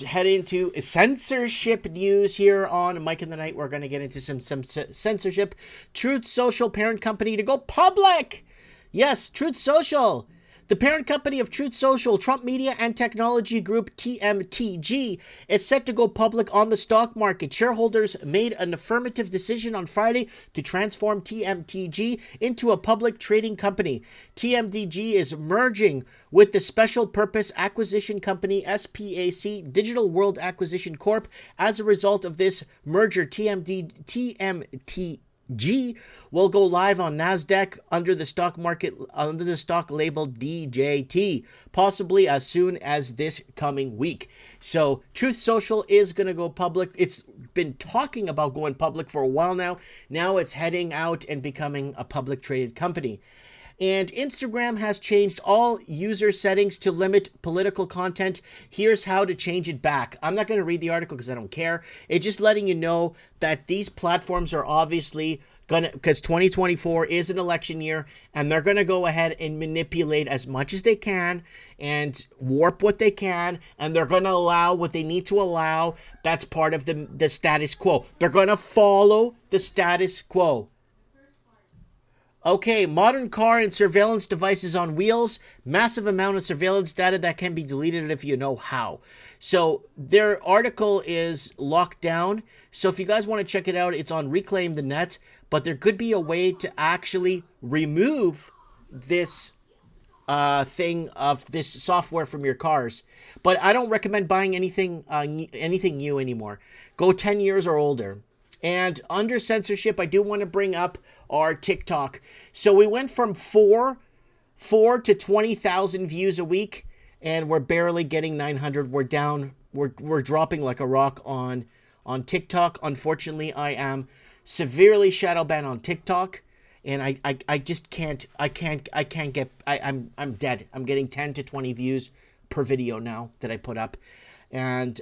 head into censorship news here on Mike in the Night. We're going to get into some censorship. Truth Social parent company to go public. Yes, Truth Social. The parent company of Truth Social, Trump Media and Technology Group, TMTG, is set to go public on the stock market. Shareholders made an affirmative decision on Friday to transform TMTG into a public trading company. TMTG is merging with the Special Purpose Acquisition Company, SPAC, Digital World Acquisition Corp. As a result of this merger, TMTG will go live on NASDAQ under the stock label DJT, possibly as soon as this coming week. So Truth Social is going to go public. It's been talking about going public for a while now. Now it's heading out and becoming a public traded company. And Instagram has changed all user settings to limit political content. Here's how to change it back. I'm not going to read the article because I don't care. It's just letting you know that these platforms are obviously going to, because 2024 is an election year, and they're going to go ahead and manipulate as much as they can and warp what they can, and they're going to allow what they need to allow. That's part of the status quo. They're going to follow the status quo. Okay, modern car and surveillance devices on wheels. Massive amount of surveillance data that can be deleted if you know how. So their article is locked down. So if you guys want to check it out, it's on Reclaim the Net. But there could be a way to actually remove this thing of this software from your cars. But I don't recommend buying anything new anymore. Go 10 years or older. And under censorship, I do want to bring up our TikTok. So we went from 4 to 20,000 views a week, and we're barely getting 900. We're down. We're dropping like a rock on TikTok. Unfortunately, I am severely shadow banned on TikTok, and I just can't. I'm dead. I'm getting 10 to 20 views per video now that I put up, and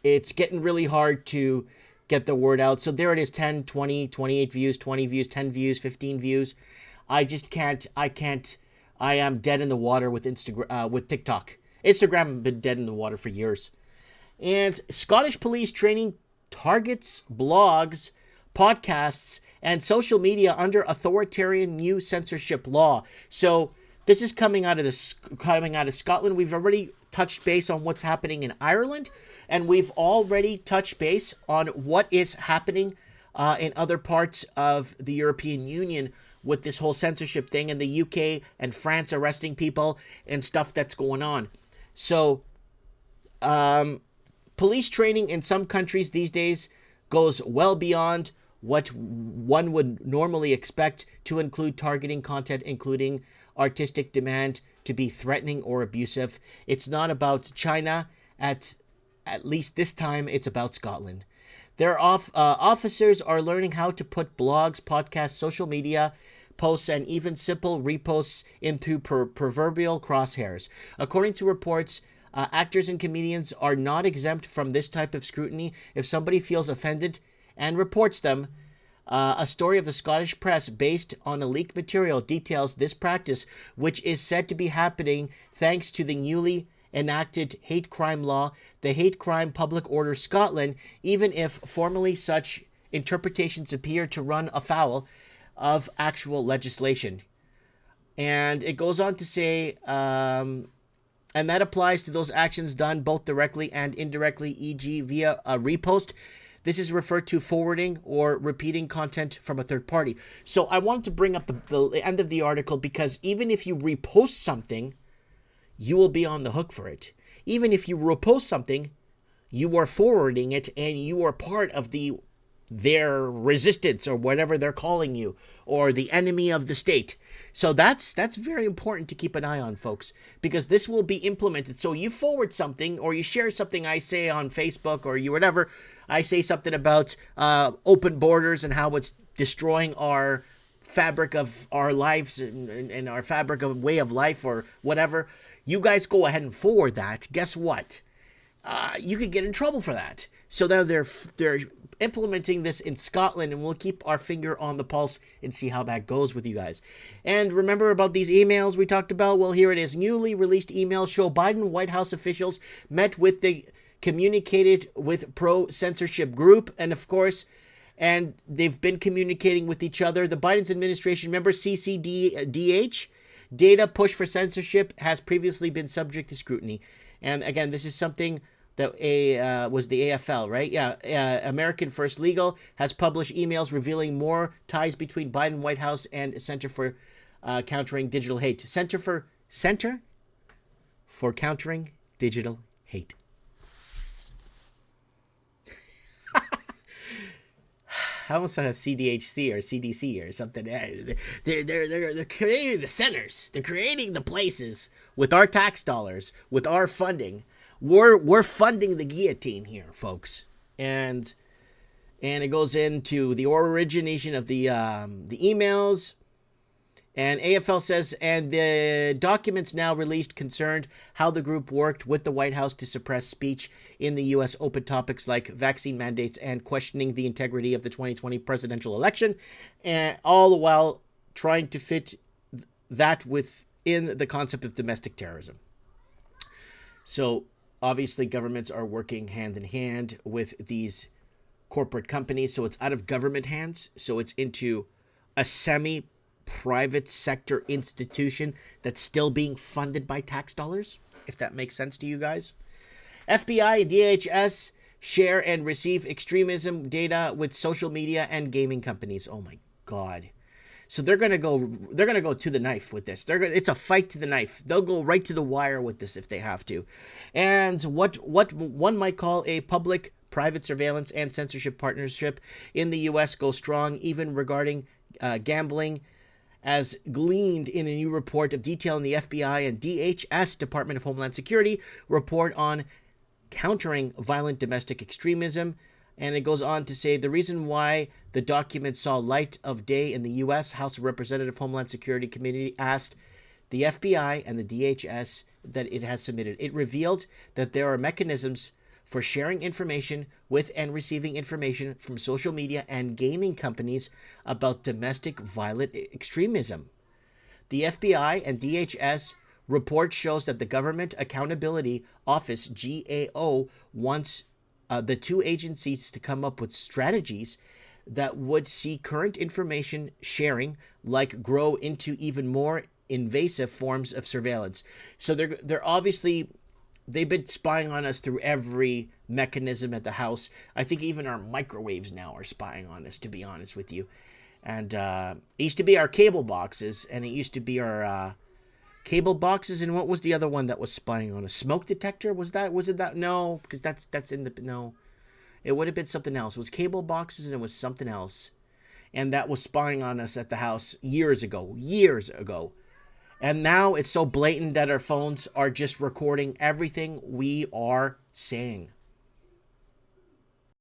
it's getting really hard to get the word out. So there it is, 10, 20, 28 views, 20 views, 10 views, 15 views. I just can't. I am dead in the water with with TikTok. Instagram has been dead in the water for years. And Scottish police training targets blogs, podcasts, and social media under authoritarian new censorship law. So this is coming out of Scotland. We've already touched base on what's happening in Ireland, and we've already touched base on what is happening in other parts of the European Union with this whole censorship thing, and the UK and France arresting people and stuff that's going on. So police training in some countries these days goes well beyond what one would normally expect, to include targeting content, including artistic demand to be threatening or abusive. It's not about China, at least this time, it's about Scotland. Their officers are learning how to put blogs, podcasts, social media posts, and even simple reposts into proverbial crosshairs. According to reports, actors and comedians are not exempt from this type of scrutiny. If somebody feels offended and reports them, a story of the Scottish press based on a leaked material details this practice, which is said to be happening thanks to the newly enacted hate crime law, the Hate Crime Public Order Scotland, even if formally such interpretations appear to run afoul of actual legislation. And it goes on to say, and that applies to those actions done both directly and indirectly, e.g. via a repost. This is referred to forwarding or repeating content from a third party. So I wanted to bring up the end of the article, because even if you repost something, you will be on the hook for it. Even if you repost something, you are forwarding it, and you are part of their resistance, or whatever they're calling you, or the enemy of the state. So that's very important to keep an eye on, folks, because this will be implemented. So you forward something, or you share something I say on Facebook, or you whatever, I say something about open borders and how it's destroying our fabric of our lives and our fabric of way of life, or whatever. You guys go ahead and forward that. Guess what? You could get in trouble for that. So now they're implementing this in Scotland, and we'll keep our finger on the pulse and see how that goes with you guys. And remember about these emails we talked about? Well, here it is. Newly released emails show Biden White House officials met with the communicated with pro-censorship group, and of course, and they've been communicating with each other. The Biden's administration, remember CCDH? Data push for censorship has previously been subject to scrutiny. And again, this is something that was the AFL, right? Yeah, American First Legal has published emails revealing more ties between Biden White House and Center for Countering Digital Hate. Center for Countering Digital Hate. I almost saw CDHC or CDC or something. They're creating the centers. They're creating the places with our tax dollars, with our funding. We're funding the guillotine here, folks. And it goes into the origination of the emails. And AFL says, and the documents now released concerned how the group worked with the White House to suppress speech in the U.S. open topics like vaccine mandates and questioning the integrity of the 2020 presidential election, and all the while trying to fit that within the concept of domestic terrorism. So obviously governments are working hand in hand with these corporate companies, so it's out of government hands, so it's into a semi-private sector institution that's still being funded by tax dollars, if that makes sense to you guys. FBI and DHS share and receive extremism data with social media and gaming companies. Oh my God. So they're gonna go to the knife with this. It's a fight to the knife. They'll go right to the wire with this if they have to. And what one might call a public-private surveillance and censorship partnership in the U.S. goes strong, even regarding gambling, as gleaned in a new report of detailing the FBI and DHS, Department of Homeland Security, report on countering violent domestic extremism. And it goes on to say the reason why the document saw light of day in the U.S. House of Representative Homeland Security Committee asked the FBI and the DHS that it has submitted. It revealed that there are mechanisms for sharing information with and receiving information from social media and gaming companies about domestic violent extremism. The FBI and DHS report shows that the Government Accountability Office, GAO, wants the two agencies to come up with strategies that would see current information sharing grow into even more invasive forms of surveillance. So they're obviously, they've been spying on us through every mechanism at the house. I think even our microwaves now are spying on us, to be honest with you. And it used to be our cable boxes, and it used to be our cable boxes, and what was the other one that was spying on a smoke detector? Was it that? No, because that's in the, no, it would have been something else. It was cable boxes, and it was something else, and that was spying on us at the house years ago. And now it's so blatant that our phones are just recording everything we are saying.